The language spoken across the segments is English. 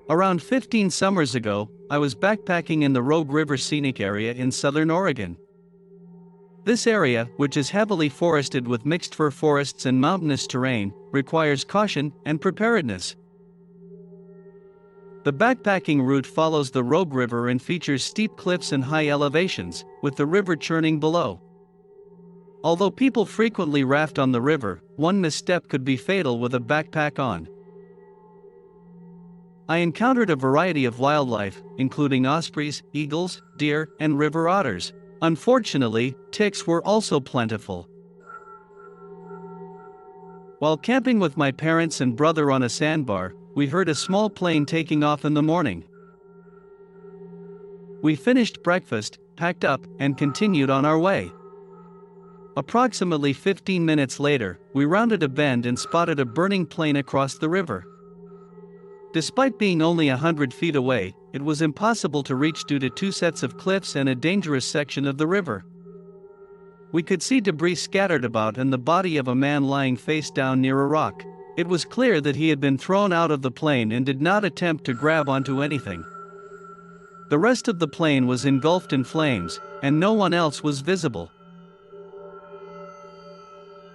Around 15 summers ago, I was backpacking in the Rogue River Scenic Area in southern Oregon. This area, which is heavily forested with mixed fir forests and mountainous terrain, requires caution and preparedness. The backpacking route follows the Rogue River and features steep cliffs and high elevations, with the river churning below. Although people frequently raft on the river, one misstep could be fatal with a backpack on. I encountered a variety of wildlife, including ospreys, eagles, deer, and river otters. Unfortunately, ticks were also plentiful. While camping with my parents and brother on a sandbar, we heard a small plane taking off in the morning. We finished breakfast, packed up, and continued on our way. Approximately 15 minutes later, we rounded a bend and spotted a burning plane across the river. Despite being only 100 feet away, it was impossible to reach due to two sets of cliffs and a dangerous section of the river. We could see debris scattered about and the body of a man lying face down near a rock. It was clear that he had been thrown out of the plane and did not attempt to grab onto anything. The rest of the plane was engulfed in flames, and no one else was visible.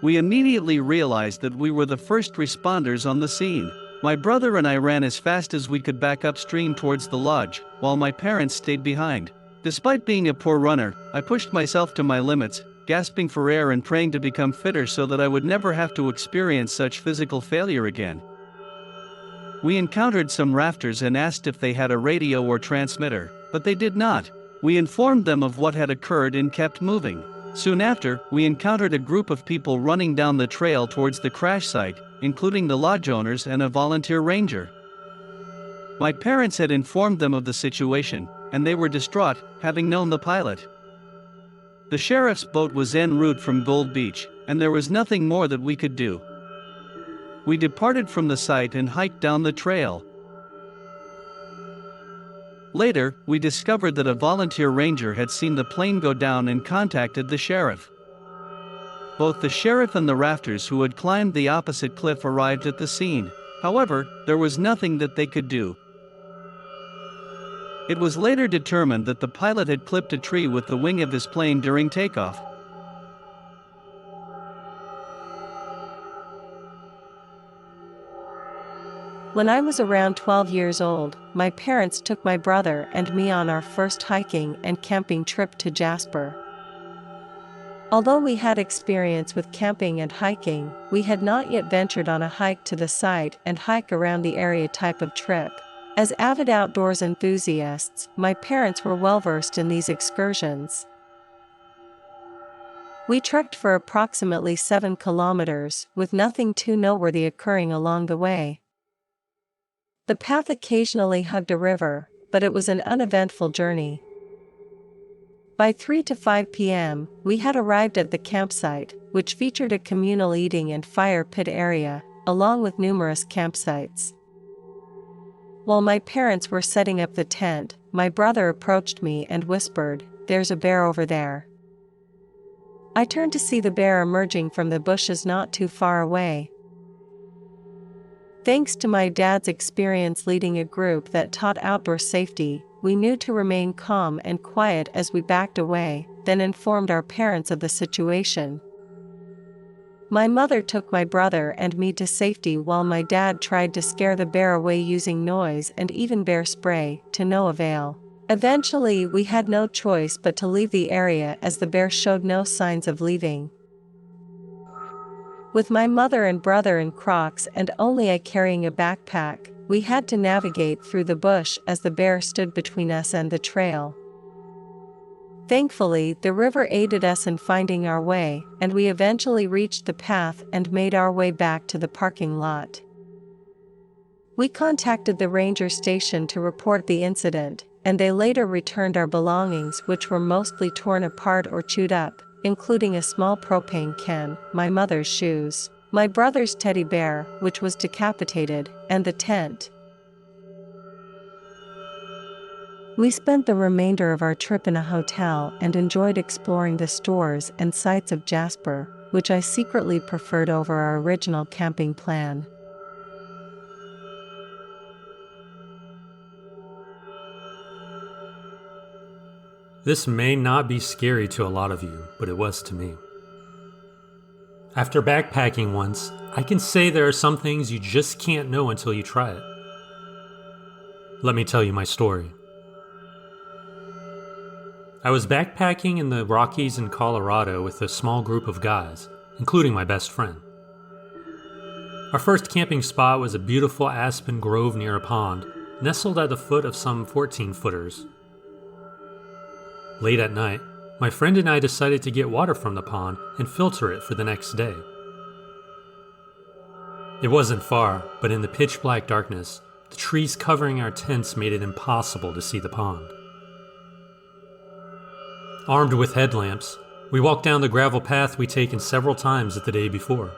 We immediately realized that we were the first responders on the scene. My brother and I ran as fast as we could back upstream towards the lodge, while my parents stayed behind. Despite being a poor runner, I pushed myself to my limits, gasping for air and praying to become fitter so that I would never have to experience such physical failure again. We encountered some rafters and asked if they had a radio or transmitter, but they did not. We informed them of what had occurred and kept moving. Soon after, we encountered a group of people running down the trail towards the crash site, including the lodge owners and a volunteer ranger. My parents had informed them of the situation, and they were distraught, having known the pilot. The sheriff's boat was en route from Gold Beach, and there was nothing more that we could do. We departed from the site and hiked down the trail. Later, we discovered that a volunteer ranger had seen the plane go down and contacted the sheriff. Both the sheriff and the rafters who had climbed the opposite cliff arrived at the scene. However, there was nothing that they could do. It was later determined that the pilot had clipped a tree with the wing of his plane during takeoff. When I was around 12 years old, my parents took my brother and me on our first hiking and camping trip to Jasper. Although we had experience with camping and hiking, we had not yet ventured on a hike to the site and hike around the area type of trip. As avid outdoors enthusiasts, my parents were well versed in these excursions. We trekked for approximately 7 kilometers, with nothing too noteworthy occurring along the way. The path occasionally hugged a river, but it was an uneventful journey. By 3 to 5 p.m., we had arrived at the campsite, which featured a communal eating and fire pit area, along with numerous campsites. While my parents were setting up the tent, my brother approached me and whispered, "There's a bear over there." I turned to see the bear emerging from the bushes not too far away. Thanks to my dad's experience leading a group that taught outdoor safety, we knew to remain calm and quiet as we backed away, then informed our parents of the situation. My mother took my brother and me to safety while my dad tried to scare the bear away using noise and even bear spray, to no avail. Eventually, we had no choice but to leave the area as the bear showed no signs of leaving. With my mother and brother in Crocs and only I carrying a backpack, we had to navigate through the bush as the bear stood between us and the trail. Thankfully, the river aided us in finding our way, and we eventually reached the path and made our way back to the parking lot. We contacted the ranger station to report the incident, and they later returned our belongings, which were mostly torn apart or chewed up, including a small propane can, my mother's shoes, my brother's teddy bear, which was decapitated, and the tent. We spent the remainder of our trip in a hotel and enjoyed exploring the stores and sights of Jasper, which I secretly preferred over our original camping plan. This may not be scary to a lot of you, but it was to me. After backpacking once, I can say there are some things you just can't know until you try it. Let me tell you my story. I was backpacking in the Rockies in Colorado with a small group of guys, including my best friend. Our first camping spot was a beautiful aspen grove near a pond, nestled at the foot of some 14-footers. Late at night, my friend and I decided to get water from the pond and filter it for the next day. It wasn't far, but in the pitch-black darkness, the trees covering our tents made it impossible to see the pond. Armed with headlamps, we walked down the gravel path we'd taken several times the day before.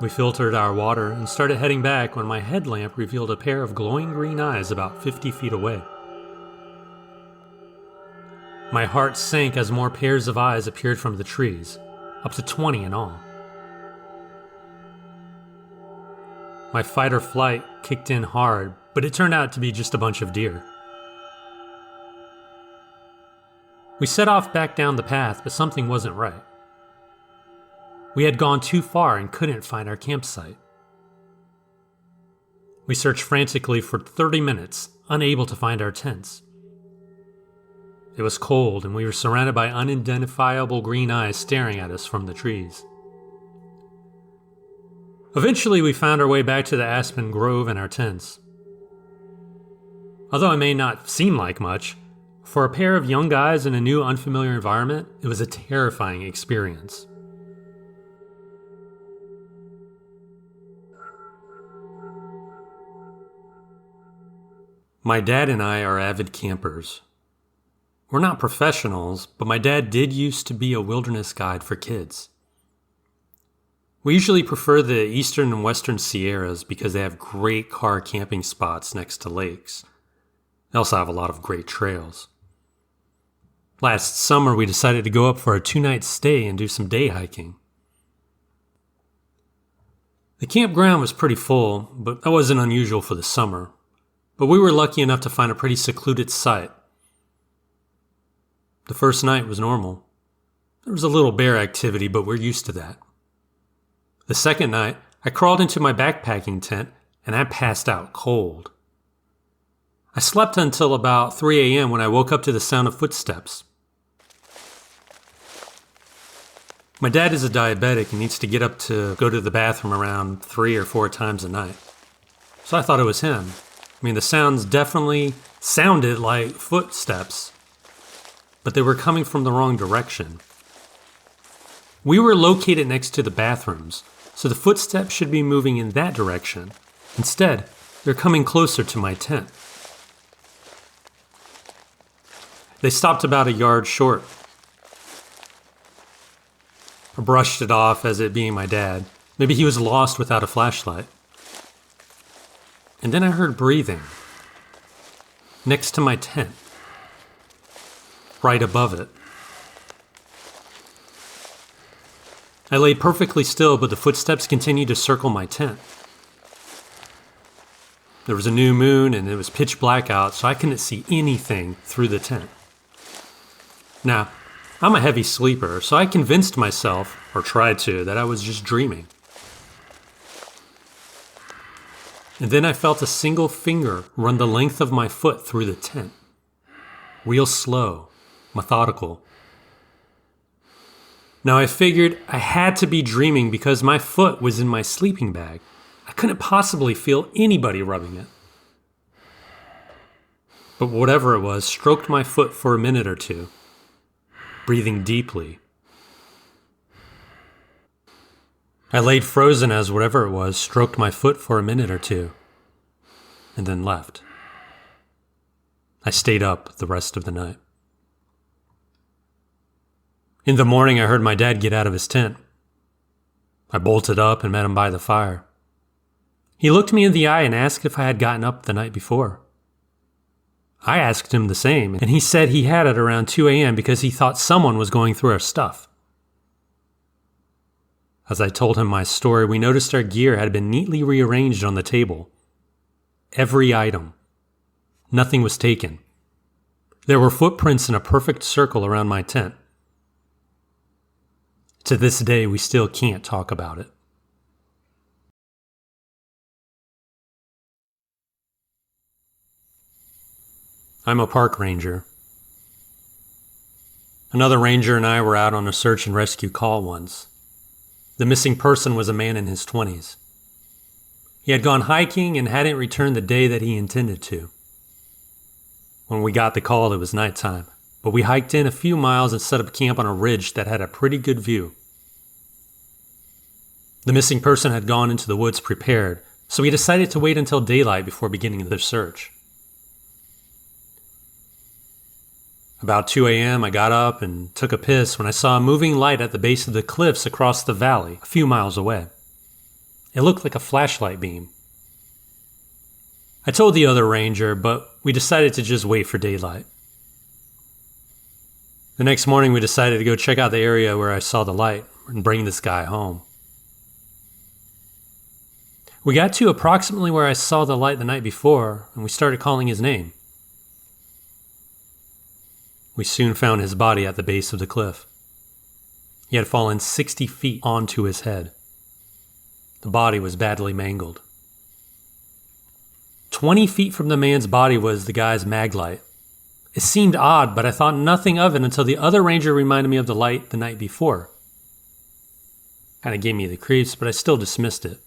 We filtered our water and started heading back when my headlamp revealed a pair of glowing green eyes about 50 feet away. My heart sank as more pairs of eyes appeared from the trees, up to 20 in all. My fight or flight kicked in hard, but it turned out to be just a bunch of deer. We set off back down the path, but something wasn't right. We had gone too far and couldn't find our campsite. We searched frantically for 30 minutes, unable to find our tents. It was cold, and we were surrounded by unidentifiable green eyes staring at us from the trees. Eventually, we found our way back to the aspen grove and our tents. Although it may not seem like much, for a pair of young guys in a new, unfamiliar environment, it was a terrifying experience. My dad and I are avid campers. We're not professionals, but my dad did used to be a wilderness guide for kids. We usually prefer the eastern and western Sierras because they have great car camping spots next to lakes. They also have a lot of great trails. Last summer, we decided to go up for a 2-night stay and do some day hiking. The campground was pretty full, but that wasn't unusual for the summer. But we were lucky enough to find a pretty secluded site. The first night was normal. There was a little bear activity, but we're used to that. The second night, I crawled into my backpacking tent and I passed out cold. I slept until about 3 a.m. when I woke up to the sound of footsteps. My dad is a diabetic and needs to get up to go to the bathroom around 3 or 4 times a night. So I thought it was him. I mean, the sounds definitely sounded like footsteps, but they were coming from the wrong direction. We were located next to the bathrooms, so the footsteps should be moving in that direction. Instead, they're coming closer to my tent. They stopped about a yard short. I brushed it off as it being my dad. Maybe he was lost without a flashlight. And then I heard breathing. Next to my tent. Right above it. I lay perfectly still, but the footsteps continued to circle my tent. There was a new moon and it was pitch black out, so I couldn't see anything through the tent. Now, I'm a heavy sleeper, so I convinced myself, or tried to, that I was just dreaming. And then I felt a single finger run the length of my foot through the tent. Real slow, methodical. Now I figured I had to be dreaming because my foot was in my sleeping bag. I couldn't possibly feel anybody rubbing it. But whatever it was stroked my foot for a minute or two, breathing deeply. I laid frozen as whatever it was stroked my foot for a minute or two, and then left. I stayed up the rest of the night. In the morning, I heard my dad get out of his tent. I bolted up and met him by the fire. He looked me in the eye and asked if I had gotten up the night before. I asked him the same, and he said he had at around 2 a.m. because he thought someone was going through our stuff. As I told him my story, we noticed our gear had been neatly rearranged on the table. Every item. Nothing was taken. There were footprints in a perfect circle around my tent. To this day, we still can't talk about it. I'm a park ranger. Another ranger and I were out on a search and rescue call once. The missing person was a man in his 20s. He had gone hiking and hadn't returned the day that he intended to. When we got the call, it was nighttime, but we hiked in a few miles and set up camp on a ridge that had a pretty good view. The missing person had gone into the woods prepared, so we decided to wait until daylight before beginning the search. About 2 a.m., I got up and took a piss when I saw a moving light at the base of the cliffs across the valley, a few miles away. It looked like a flashlight beam. I told the other ranger, but we decided to just wait for daylight. The next morning, we decided to go check out the area where I saw the light and bring this guy home. We got to approximately where I saw the light the night before, and we started calling his name. We soon found his body at the base of the cliff. He had fallen 60 feet onto his head. The body was badly mangled. 20 feet from the man's body was the guy's mag light. It seemed odd, but I thought nothing of it until the other ranger reminded me of the light the night before. Kind of gave me the creeps, but I still dismissed it.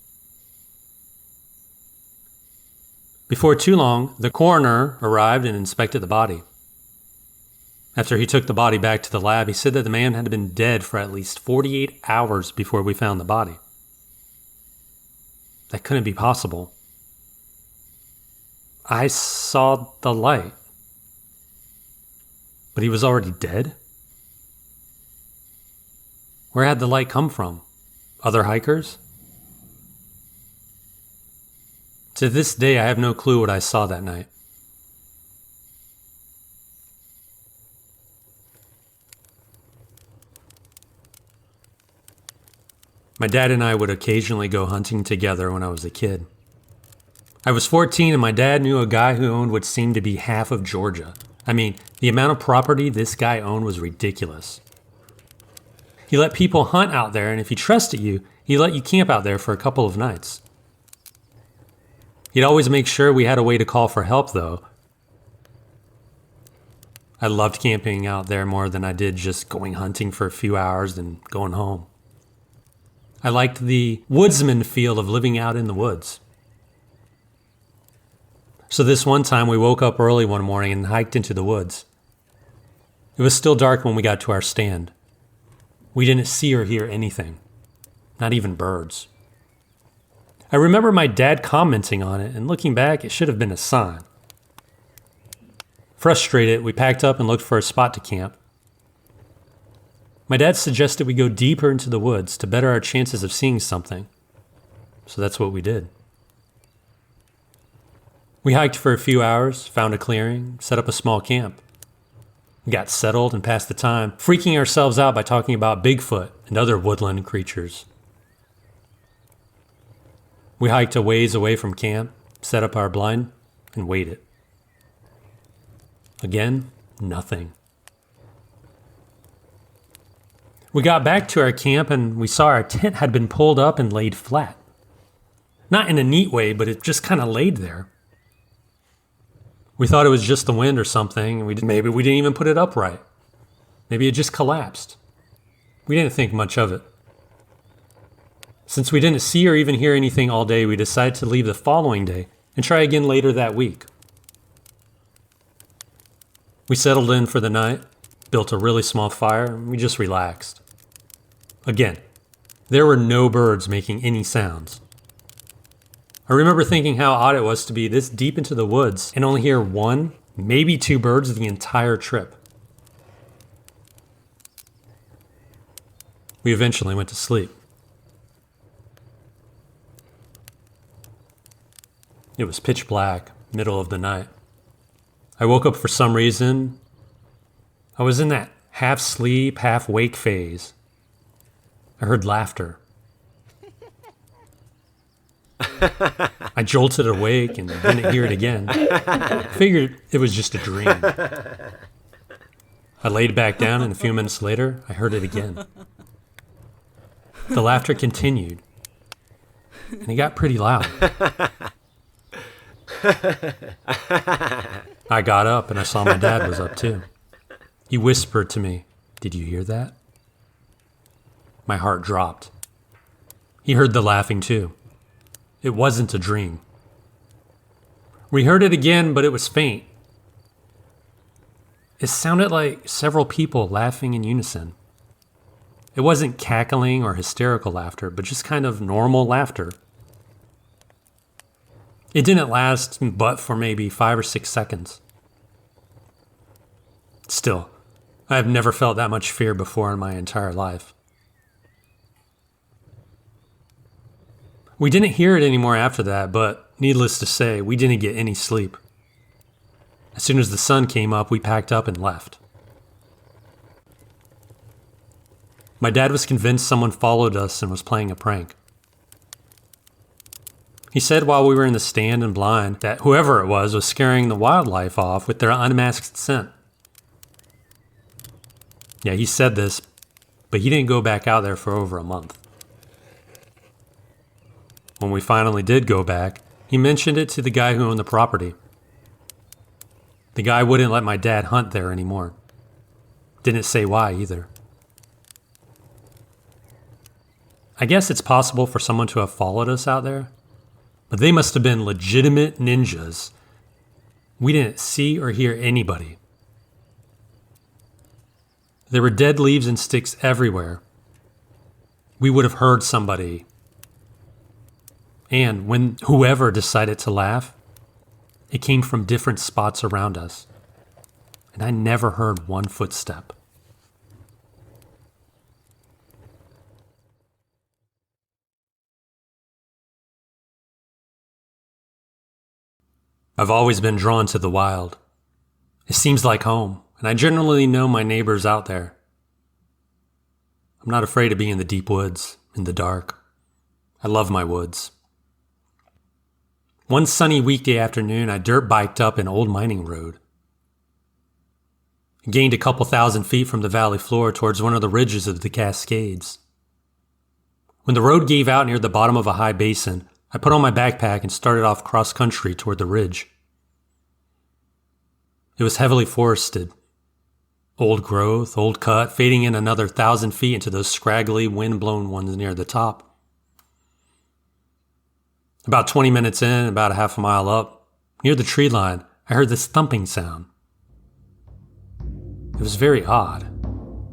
Before too long, the coroner arrived and inspected the body. After he took the body back to the lab, he said that the man had been dead for at least 48 hours before we found the body. That couldn't be possible. I saw the light. But he was already dead? Where had the light come from? Other hikers? To this day, I have no clue what I saw that night. My dad and I would occasionally go hunting together when I was a kid. I was 14 and my dad knew a guy who owned what seemed to be half of Georgia. I mean, the amount of property this guy owned was ridiculous. He let people hunt out there, and if he trusted you, he let you camp out there for a couple of nights. He'd always make sure we had a way to call for help, though. I loved camping out there more than I did just going hunting for a few hours and going home. I liked the woodsman feel of living out in the woods. So this one time we woke up early one morning and hiked into the woods. It was still dark when we got to our stand. We didn't see or hear anything, not even birds. I remember my dad commenting on it, and looking back, it should have been a sign. Frustrated, we packed up and looked for a spot to camp. My dad suggested we go deeper into the woods to better our chances of seeing something, so that's what we did. We hiked for a few hours, found a clearing, set up a small camp. We got settled and passed the time, freaking ourselves out by talking about Bigfoot and other woodland creatures. We hiked a ways away from camp, set up our blind, and waited. Again, nothing. We got back to our camp and we saw our tent had been pulled up and laid flat. Not in a neat way, but it just kind of laid there. We thought it was just the wind or something, and maybe we didn't even put it upright. Maybe it just collapsed. We didn't think much of it. Since we didn't see or even hear anything all day, we decided to leave the following day and try again later that week. We settled in for the night, built a really small fire, and we just relaxed. Again, there were no birds making any sounds. I remember thinking how odd it was to be this deep into the woods and only hear one, maybe two birds the entire trip. We eventually went to sleep. It was pitch black, middle of the night. I woke up for some reason. I was in that half sleep, half wake phase. I heard laughter. I jolted awake and didn't hear it again. Figured it was just a dream. I laid back down, and a few minutes later, I heard it again. The laughter continued, and it got pretty loud. I got up, and I saw my dad was up too. He whispered to me, "Did you hear that?" My heart dropped. He heard the laughing too. It wasn't a dream. We heard it again, but it was faint. It sounded like several people laughing in unison. It wasn't cackling or hysterical laughter, but just kind of normal laughter. It didn't last but for maybe 5 or 6 seconds. Still, I have never felt that much fear before in my entire life. We didn't hear it anymore after that, but needless to say, we didn't get any sleep. As soon as the sun came up, we packed up and left. My dad was convinced someone followed us and was playing a prank. He said while we were in the stand and blind that whoever it was scaring the wildlife off with their unmasked scent. Yeah, he said this, but he didn't go back out there for over a month. When we finally did go back, he mentioned it to the guy who owned the property. The guy wouldn't let my dad hunt there anymore. Didn't say why either. I guess it's possible for someone to have followed us out there, but they must have been legitimate ninjas. We didn't see or hear anybody. There were dead leaves and sticks everywhere. We would have heard somebody. And when whoever decided to laugh, it came from different spots around us. And I never heard one footstep. I've always been drawn to the wild. It seems like home, and I generally know my neighbors out there. I'm not afraid to be in the deep woods, in the dark. I love my woods. One sunny weekday afternoon, I dirt biked up an old mining road. I gained a couple thousand feet from the valley floor towards one of the ridges of the Cascades. When the road gave out near the bottom of a high basin, I put on my backpack and started off cross-country toward the ridge. It was heavily forested. Old growth, old cut, fading in another 1,000 feet into those scraggly, wind-blown ones near the top. About 20 minutes in, about a half a mile up, near the tree line, I heard this thumping sound. It was very odd,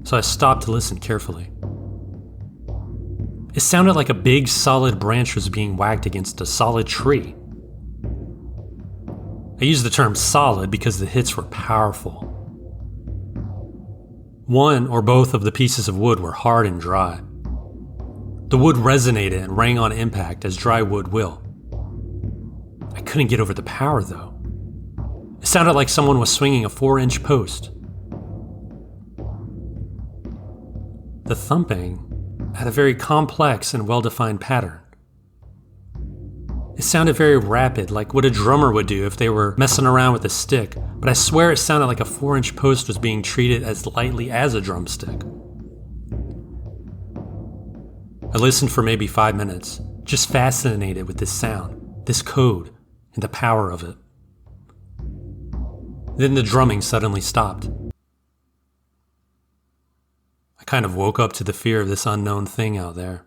so I stopped to listen carefully. It sounded like a big, solid branch was being whacked against a solid tree. I use the term solid because the hits were powerful. One or both of the pieces of wood were hard and dry. The wood resonated and rang on impact as dry wood will. I couldn't get over the power though. It sounded like someone was swinging a 4-inch post. The thumping had a very complex and well-defined pattern. It sounded very rapid, like what a drummer would do if they were messing around with a stick, but I swear it sounded like a 4-inch post was being treated as lightly as a drumstick. I listened for maybe 5 minutes, just fascinated with this sound, this code, and the power of it. Then the drumming suddenly stopped. I kind of woke up to the fear of this unknown thing out there.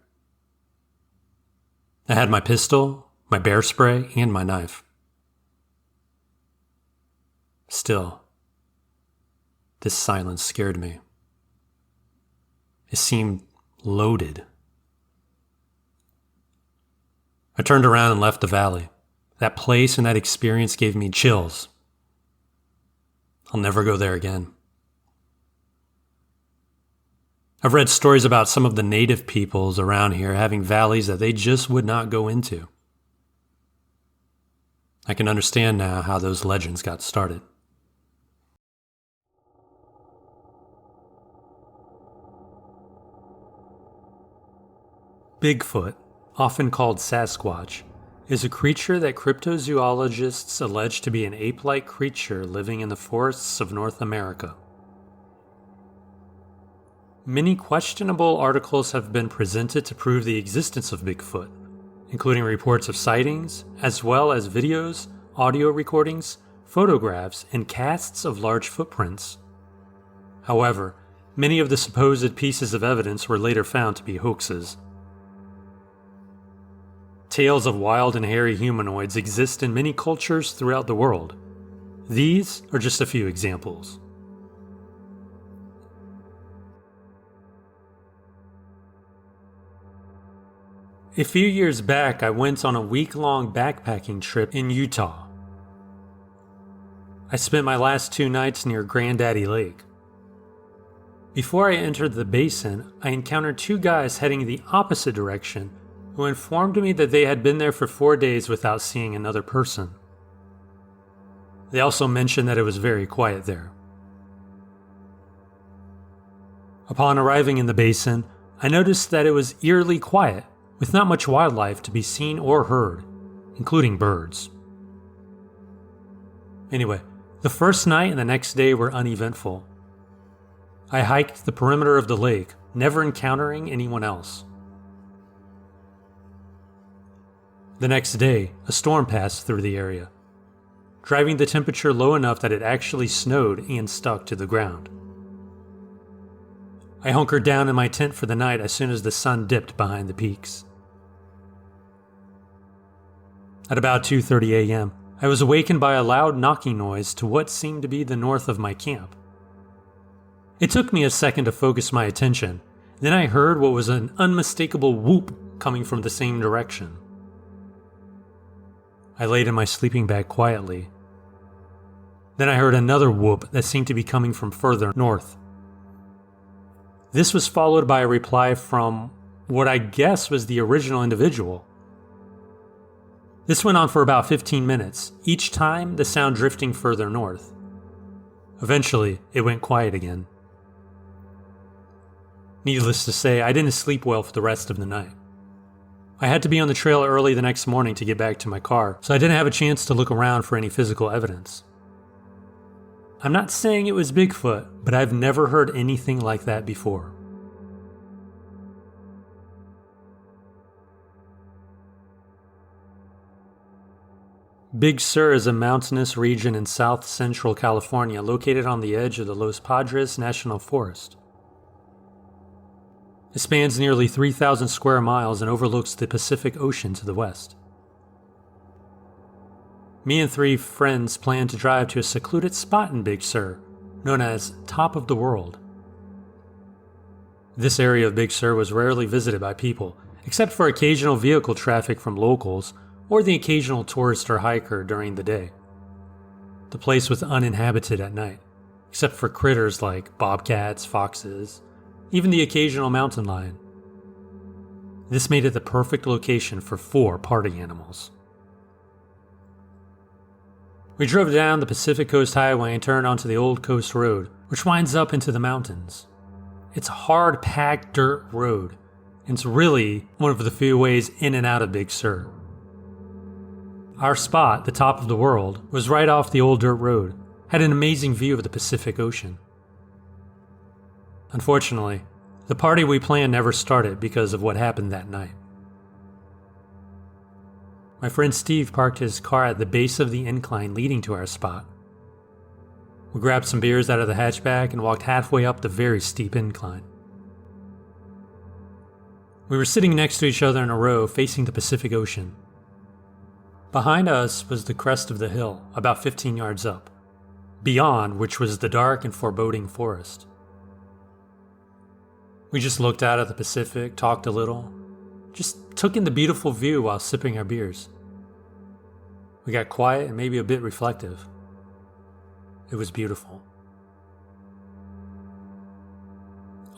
I had my pistol, my bear spray, and my knife. Still, this silence scared me. It seemed loaded. I turned around and left the valley. That place and that experience gave me chills. I'll never go there again. I've read stories about some of the native peoples around here having valleys that they just would not go into. I can understand now how those legends got started. Bigfoot, often called Sasquatch, is a creature that cryptozoologists allege to be an ape-like creature living in the forests of North America. Many questionable articles have been presented to prove the existence of Bigfoot, including reports of sightings, as well as videos, audio recordings, photographs, and casts of large footprints. However, many of the supposed pieces of evidence were later found to be hoaxes. Tales of wild and hairy humanoids exist in many cultures throughout the world. These are just a few examples. A few years back, I went on a week-long backpacking trip in Utah. I spent my last 2 nights near Granddaddy Lake. Before I entered the basin, I encountered 2 guys heading the opposite direction who informed me that they had been there for 4 days without seeing another person. They also mentioned that it was very quiet there. Upon arriving in the basin, I noticed that it was eerily quiet, with not much wildlife to be seen or heard, including birds. Anyway, the first night and the next day were uneventful. I hiked the perimeter of the lake, never encountering anyone else. The next day, a storm passed through the area, driving the temperature low enough that it actually snowed and stuck to the ground. I hunkered down in my tent for the night as soon as the sun dipped behind the peaks. At about 2:30 a.m., I was awakened by a loud knocking noise to what seemed to be the north of my camp. It took me a second to focus my attention, then I heard what was an unmistakable whoop coming from the same direction. I laid in my sleeping bag quietly. Then I heard another whoop that seemed to be coming from further north. This was followed by a reply from what I guess was the original individual. This went on for about 15 minutes, each time the sound drifting further north. Eventually, it went quiet again. Needless to say, I didn't sleep well for the rest of the night. I had to be on the trail early the next morning to get back to my car, so I didn't have a chance to look around for any physical evidence. I'm not saying it was Bigfoot, but I've never heard anything like that before. Big Sur is a mountainous region in south-central California located on the edge of the Los Padres National Forest. It spans nearly 3,000 square miles and overlooks the Pacific Ocean to the west. Me and 3 friends planned to drive to a secluded spot in Big Sur, known as Top of the World. This area of Big Sur was rarely visited by people, except for occasional vehicle traffic from locals or the occasional tourist or hiker during the day. The place was uninhabited at night, except for critters like bobcats, foxes, even the occasional mountain lion. This made it the perfect location for 4 party animals. We drove down the Pacific Coast Highway and turned onto the Old Coast Road, which winds up into the mountains. It's a hard-packed dirt road, and it's really one of the few ways in and out of Big Sur. Our spot, the Top of the World, was right off the old dirt road, had an amazing view of the Pacific Ocean. Unfortunately, the party we planned never started because of what happened that night. My friend Steve parked his car at the base of the incline leading to our spot. We grabbed some beers out of the hatchback and walked halfway up the very steep incline. We were sitting next to each other in a row facing the Pacific Ocean. Behind us was the crest of the hill, about 15 yards up, beyond which was the dark and foreboding forest. We just looked out at the Pacific, talked a little, just took in the beautiful view while sipping our beers. We got quiet and maybe a bit reflective. It was beautiful.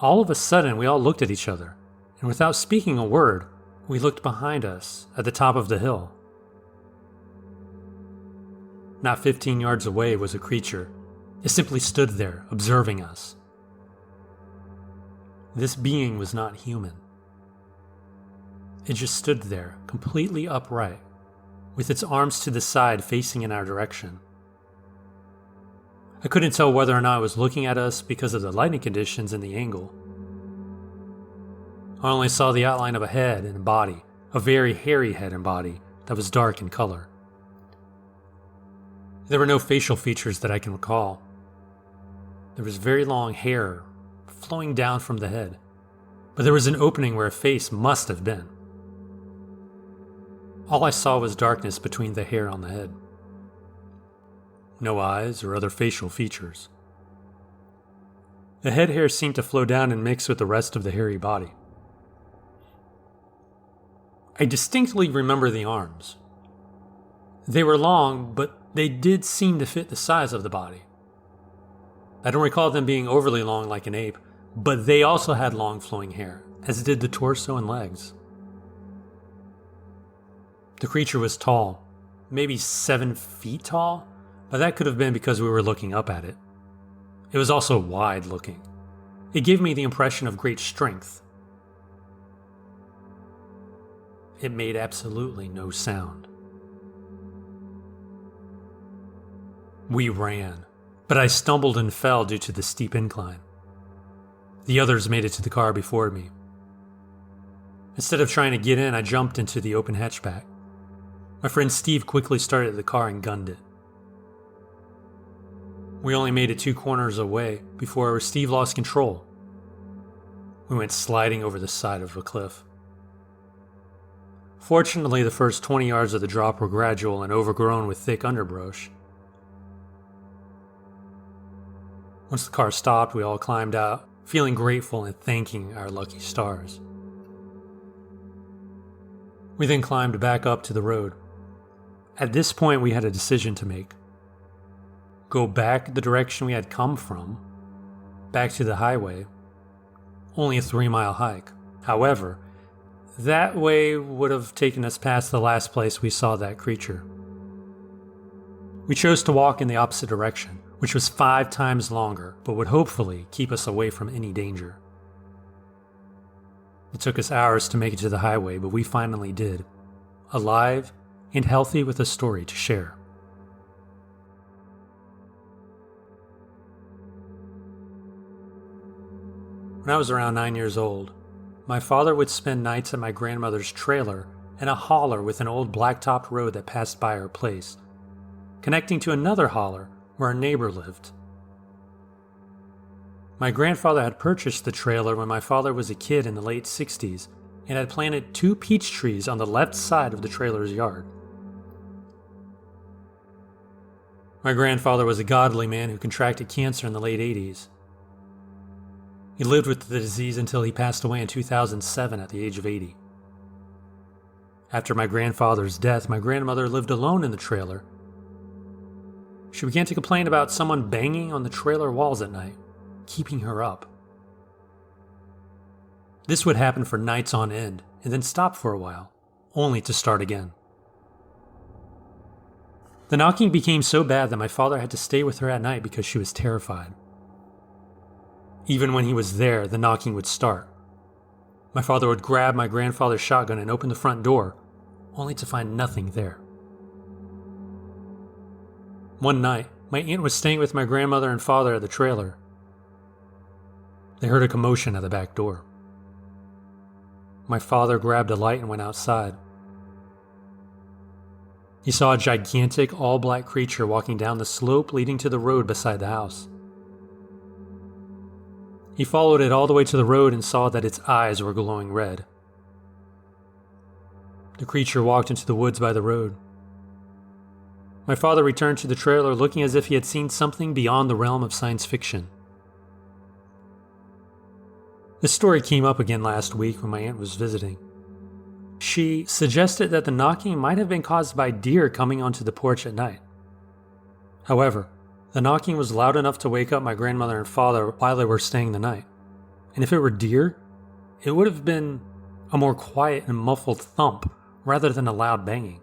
All of a sudden, we all looked at each other, and without speaking a word, we looked behind us at the top of the hill. Not 15 yards away was a creature. It simply stood there, observing us. This being was not human. It just stood there, completely upright, with its arms to the side facing in our direction. I couldn't tell whether or not it was looking at us because of the lighting conditions and the angle. I only saw the outline of a head and a body, a very hairy head and body that was dark in color. There were no facial features that I can recall. There was very long hair flowing down from the head, but there was an opening where a face must have been. All I saw was darkness between the hair on the head. No eyes or other facial features. The head hair seemed to flow down and mix with the rest of the hairy body. I distinctly remember the arms. They were long, but they did seem to fit the size of the body. I don't recall them being overly long like an ape, but they also had long flowing hair, as did the torso and legs. The creature was tall, maybe 7 feet tall, but that could have been because we were looking up at it. It was also wide looking. It gave me the impression of great strength. It made absolutely no sound. We ran, but I stumbled and fell due to the steep incline. The others made it to the car before me. Instead of trying to get in, I jumped into the open hatchback. My friend Steve quickly started the car and gunned it. We only made it 2 corners away before Steve lost control. We went sliding over the side of a cliff. Fortunately, the first 20 yards of the drop were gradual and overgrown with thick underbrush. Once the car stopped, we all climbed out, feeling grateful and thanking our lucky stars. We then climbed back up to the road. At this point, we had a decision to make. Go back the direction we had come from, back to the highway, only a 3-mile hike. However, that way would have taken us past the last place we saw that creature. We chose to walk in the opposite direction, which was 5 times longer, but would hopefully keep us away from any danger. It took us hours to make it to the highway, but we finally did, alive and healthy with a story to share. When I was around 9 years old, my father would spend nights at my grandmother's trailer in a holler with an old blacktopped road that passed by our place, connecting to another holler where a neighbor lived. My grandfather had purchased the trailer when my father was a kid in the late 60s and had planted 2 peach trees on the left side of the trailer's yard. My grandfather was a godly man who contracted cancer in the late 80s. He lived with the disease until he passed away in 2007 at the age of 80. After my grandfather's death, my grandmother lived alone in the trailer. She began to complain about someone banging on the trailer walls at night, keeping her up. This would happen for nights on end, and then stop for a while, only to start again. The knocking became so bad that my father had to stay with her at night because she was terrified. Even when he was there, the knocking would start. My father would grab my grandfather's shotgun and open the front door, only to find nothing there. One night, my aunt was staying with my grandmother and father at the trailer. They heard a commotion at the back door. My father grabbed a light and went outside. He saw a gigantic all-black creature walking down the slope leading to the road beside the house. He followed it all the way to the road and saw that its eyes were glowing red. The creature walked into the woods by the road. My father returned to the trailer looking as if he had seen something beyond the realm of science fiction. This story came up again last week when my aunt was visiting. She suggested that the knocking might have been caused by deer coming onto the porch at night. However, the knocking was loud enough to wake up my grandmother and father while they were staying the night. And if it were deer, it would have been a more quiet and muffled thump rather than a loud banging.